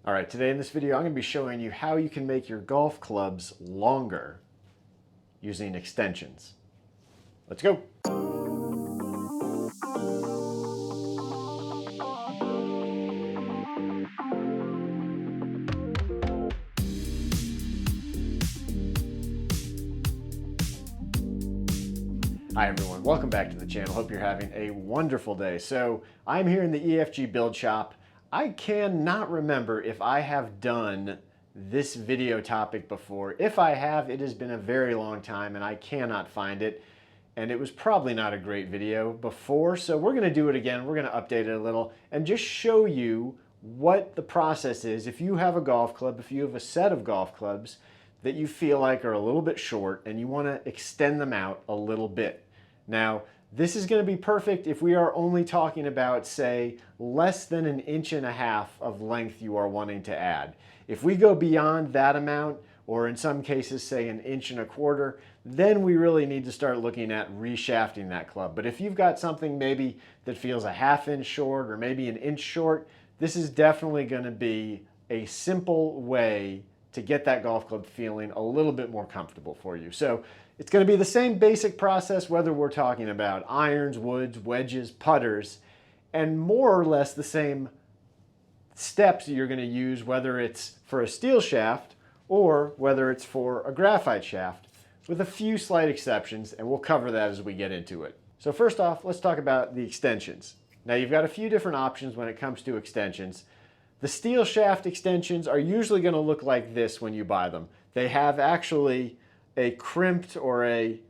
All right, today in this video, I'm going to be showing you how you can make your golf clubs longer using extensions. Let's go. Hi everyone, welcome back to the channel. Hope you're having a wonderful day. So I'm here in the EFG build shop. I cannot remember if I have done this video topic before. If I have, it has been a very long time and I cannot find it. And it was probably not a great video before, so we're gonna do it again. We're gonna update it a little and just show you what the process is. If you have a golf club, if you have a set of golf clubs that you feel like are a little bit short and you wanna extend them out a little bit. Now, this is going to be perfect if we are only talking about, say, less than 1.5 inches of length you are wanting to add. If we go beyond that amount, or in some cases, say 1.25 inches, then we really need to start looking at reshafting that club. But if you've got something maybe that feels 1/2 inch short or maybe 1 inch short, this is definitely going to be a simple way to get that golf club feeling a little bit more comfortable for you. So it's going to be the same basic process whether we're talking about irons, woods, wedges, putters, and more or less the same steps that you're going to use whether it's for a steel shaft or whether it's for a graphite shaft, with a few slight exceptions, and we'll cover that as we get into it. So first off, let's talk about the extensions. Now you've got a few different options when it comes to extensions. The steel shaft extensions are usually going to look like this when you buy them. They have actually a crimped or a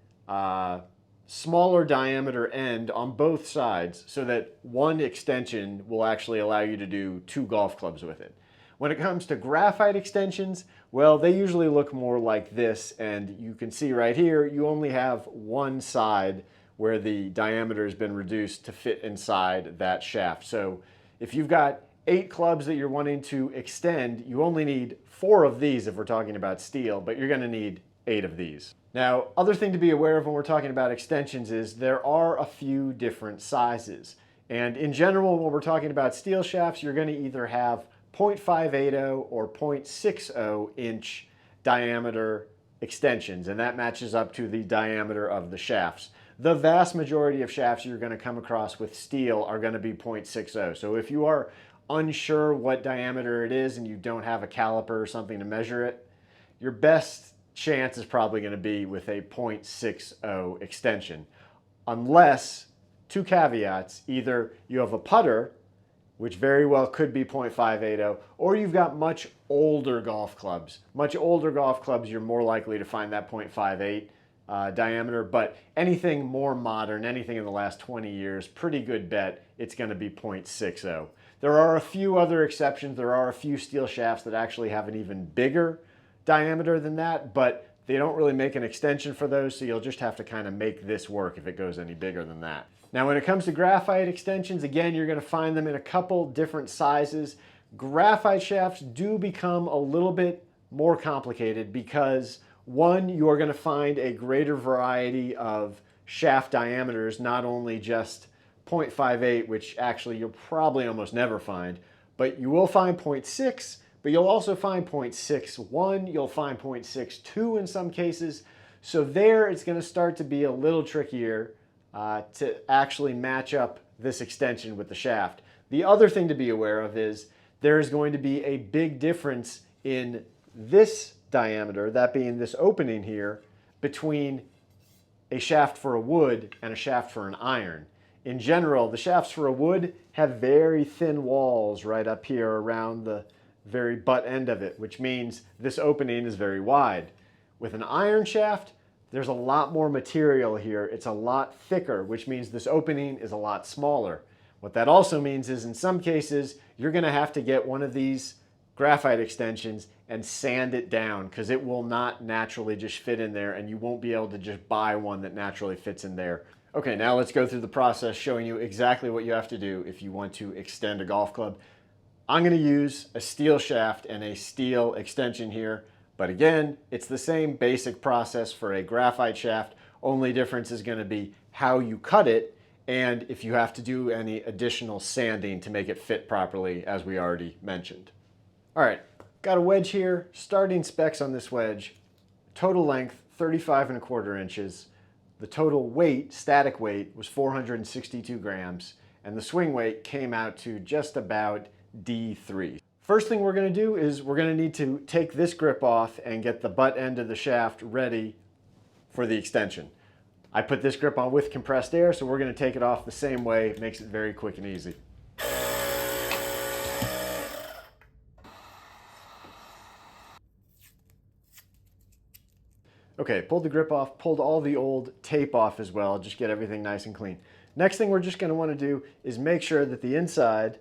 smaller diameter end on both sides so that one extension will actually allow you to do 2 golf clubs with it. When it comes to graphite extensions, well, they usually look more like this, and you can see right here, you only have one side where the diameter has been reduced to fit inside that shaft. So if you've got 8 clubs that you're wanting to extend, you only need 4 of these if we're talking about steel, but you're going to need 8 of these. Now, other thing to be aware of when we're talking about extensions is there are a few different sizes. And in general, when we're talking about steel shafts, you're going to either have 0.580 or 0.60 inch diameter extensions, and that matches up to the diameter of the shafts. The vast majority of shafts you're going to come across with steel are going to be 0.60. So if you are unsure what diameter it is and you don't have a caliper or something to measure it, your best chance is probably going to be with a 0.60 extension. Unless, 2 caveats, either you have a putter, which very well could be 0.580, or you've got much older golf clubs. Much older golf clubs, you're more likely to find that 0.58 diameter, but anything more modern, anything in the last 20 years, pretty good bet it's going to be 0.60. There are a few other exceptions. There are a few steel shafts that actually have an even bigger diameter than that, but they don't really make an extension for those, so you'll just have to kind of make this work if it goes any bigger than that. Now when it comes to graphite extensions, again, you're going to find them in a couple different sizes. Graphite shafts do become a little bit more complicated because, one, you are going to find a greater variety of shaft diameters, not only just 0.58, which actually you'll probably almost never find, but you will find 0.6, but you'll also find 0.61, you'll find 0.62 in some cases. So there it's going to start to be a little trickier to actually match up this extension with the shaft. The other thing to be aware of is there is going to be a big difference in this diameter, that being this opening here, between a shaft for a wood and a shaft for an iron. In general, the shafts for a wood have very thin walls right up here around the very butt end of it, which means this opening is very wide. With an iron shaft, there's a lot more material here. It's a lot thicker, which means this opening is a lot smaller. What that also means is in some cases, you're going to have to get one of these graphite extensions and sand it down because it will not naturally just fit in there, and you won't be able to just buy one that naturally fits in there. Okay, now let's go through the process showing you exactly what you have to do if you want to extend a golf club. I'm going to use a steel shaft and a steel extension here, but again, it's the same basic process for a graphite shaft. Only difference is going to be how you cut it and if you have to do any additional sanding to make it fit properly, as we already mentioned. All right, got a wedge here. Starting specs on this wedge, total length 35 1/4 inches. The total weight, static weight, was 462 grams, and the swing weight came out to just about D3. First thing we're going to do is we're going to need to take this grip off and get the butt end of the shaft ready for the extension. I put this grip on with compressed air, so we're going to take it off the same way. It makes it very quick and easy. Okay, pulled the grip off, pulled all the old tape off as well, just get everything nice and clean. Next thing we're just going to want to do is make sure that the inside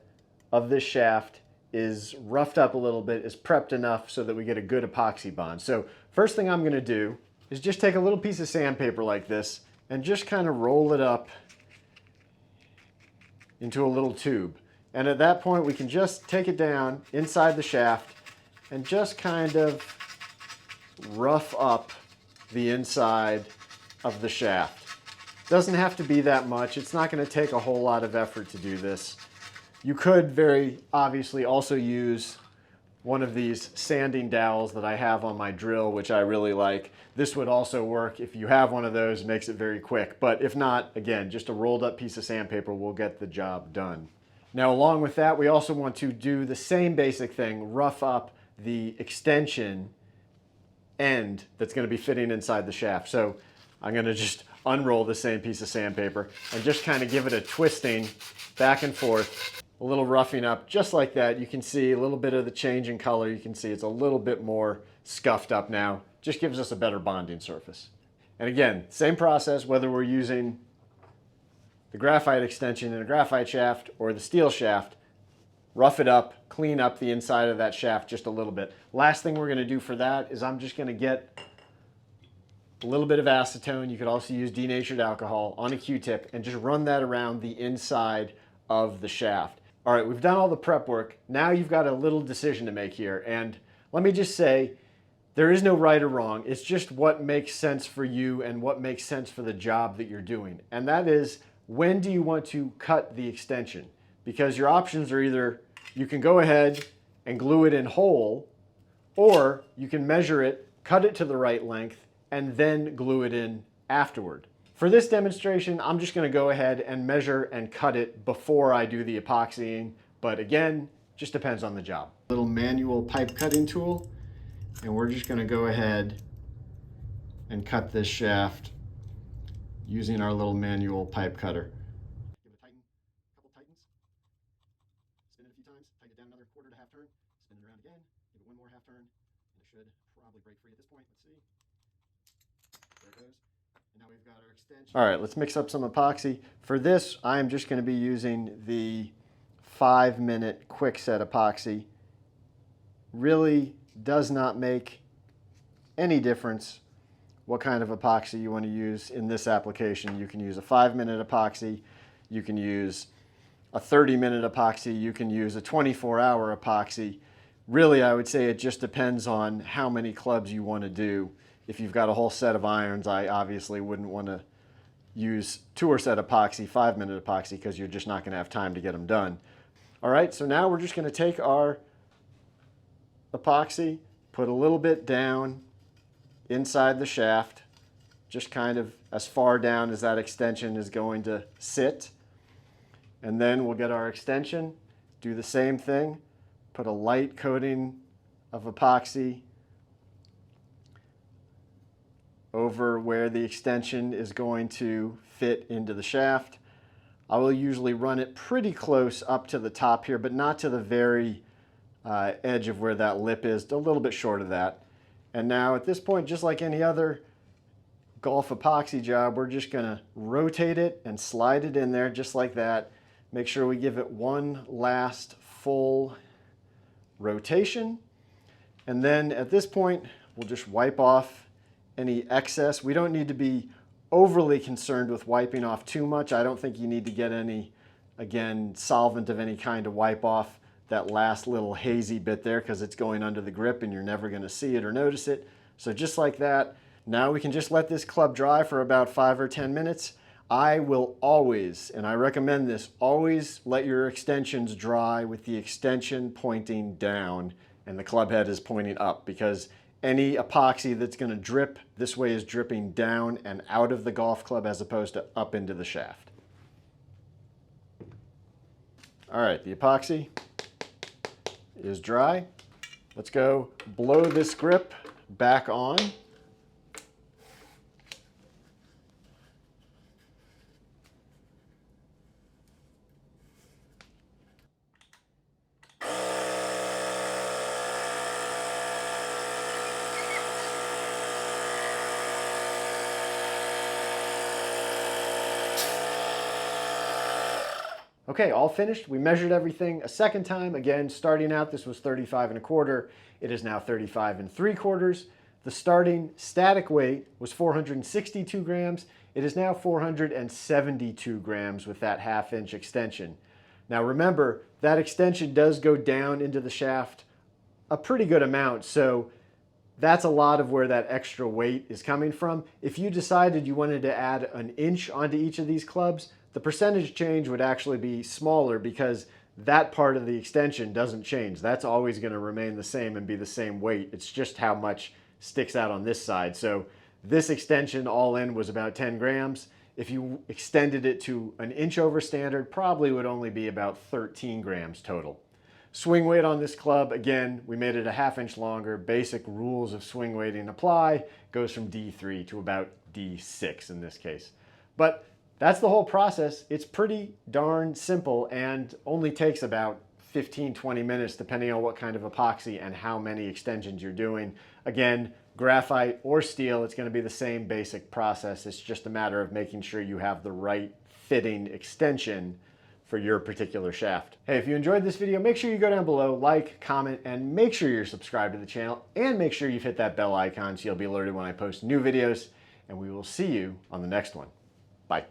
of this shaft is roughed up a little bit, is prepped enough so that we get a good epoxy bond. So first thing I'm going to do is just take a little piece of sandpaper like this and just kind of roll it up into a little tube. And at that point we can just take it down inside the shaft and just kind of rough up the inside of the shaft. Doesn't have to be that much. It's not going to take a whole lot of effort to do this. You could very obviously also use one of these sanding dowels that I have on my drill, which I really like. This would also work if you have one of those. It makes it very quick. But if not, again, just a rolled up piece of sandpaper will get the job done. Now, along with that, we also want to do the same basic thing, rough up the extension end that's going to be fitting inside the shaft. So I'm going to just unroll the same piece of sandpaper and just kind of give it a twisting back and forth, a little roughing up, just like that. You can see a little bit of the change in color. You can see it's a little bit more scuffed up now. Just gives us a better bonding surface. And again, same process, whether we're using the graphite extension in a graphite shaft or the steel shaft. Rough it up, clean up the inside of that shaft just a little bit. Last thing we're going to do for that is I'm just going to get a little bit of acetone. You could also use denatured alcohol on a Q-tip and just run that around the inside of the shaft. All right, we've done all the prep work. Now you've got a little decision to make here. And let me just say, there is no right or wrong. It's just what makes sense for you and what makes sense for the job that you're doing. And that is, when do you want to cut the extension? Because your options are either you can go ahead and glue it in whole, or you can measure it, cut it to the right length, and then glue it in afterward. For this demonstration, I'm just going to go ahead and measure and cut it before I do the epoxying, but again, just depends on the job. Little manual pipe cutting tool, and we're just going to go ahead and cut this shaft using our little manual pipe cutter. Give it a tighten, a couple tightens, spin it a few times, tighten it down another quarter to half turn, spin it around again, give it one more half turn, and it should probably break free at this point. Let's see. There it goes. And now we've got our extension. All right, let's mix up some epoxy. For this, I'm just going to be using the 5-minute quick set epoxy. Really does not make any difference what kind of epoxy you want to use in this application. You can use a 5-minute epoxy, you can use a 30-minute epoxy, you can use a 24-hour epoxy. Really, I would say it just depends on how many clubs you want to do. If you've got a whole set of irons, I obviously wouldn't want to use tour set epoxy, 5-minute epoxy, because you're just not going to have time to get them done. All right, so now we're just going to take our epoxy, put a little bit down inside the shaft, just kind of as far down as that extension is going to sit. And then we'll get our extension, do the same thing, put a light coating of epoxy over where the extension is going to fit into the shaft. I will usually run it pretty close up to the top here, but not to the very edge of where that lip is, a little bit short of that. And now at this point, just like any other golf epoxy job, we're just going to rotate it and slide it in there just like that. Make sure we give it one last full rotation. And then at this point, we'll just wipe off any excess. We don't need to be overly concerned with wiping off too much. I don't think you need to get any, again, solvent of any kind to wipe off that last little hazy bit there, because it's going under the grip and you're never going to see it or notice it. So just like that. Now we can just let this club dry for about 5 or 10 minutes. I will always, and I recommend this, always let your extensions dry with the extension pointing down and the club head is pointing up, because any epoxy that's going to drip this way is dripping down and out of the golf club as opposed to up into the shaft. All right, the epoxy is dry. Let's go blow this grip back on. Okay, all finished. We measured everything a second time. Again, starting out, this was 35 1/4. It is now 35 3/4. The starting static weight was 462 grams. It is now 472 grams with that 1/2 inch extension. Now remember, that extension does go down into the shaft a pretty good amount, so that's a lot of where that extra weight is coming from. If you decided you wanted to add an inch onto each of these clubs, the percentage change would actually be smaller, because that part of the extension doesn't change. That's always going to remain the same and be the same weight. It's just how much sticks out on this side. So this extension all in was about 10 grams. If you extended it to an inch over standard, probably would only be about 13 grams total. Swing weight on this club, again, we made it a 1/2 inch longer. Basic rules of swing weighting apply. Goes from D3 to about D6 in this case. But that's the whole process. It's pretty darn simple and only takes about 15-20 minutes depending on what kind of epoxy and how many extensions you're doing. Again, graphite or steel, it's going to be the same basic process. It's just a matter of making sure you have the right fitting extension for your particular shaft. Hey, if you enjoyed this video, make sure you go down below, like, comment, and make sure you're subscribed to the channel, and make sure you've hit that bell icon so you'll be alerted when I post new videos, and we will see you on the next one. Bye.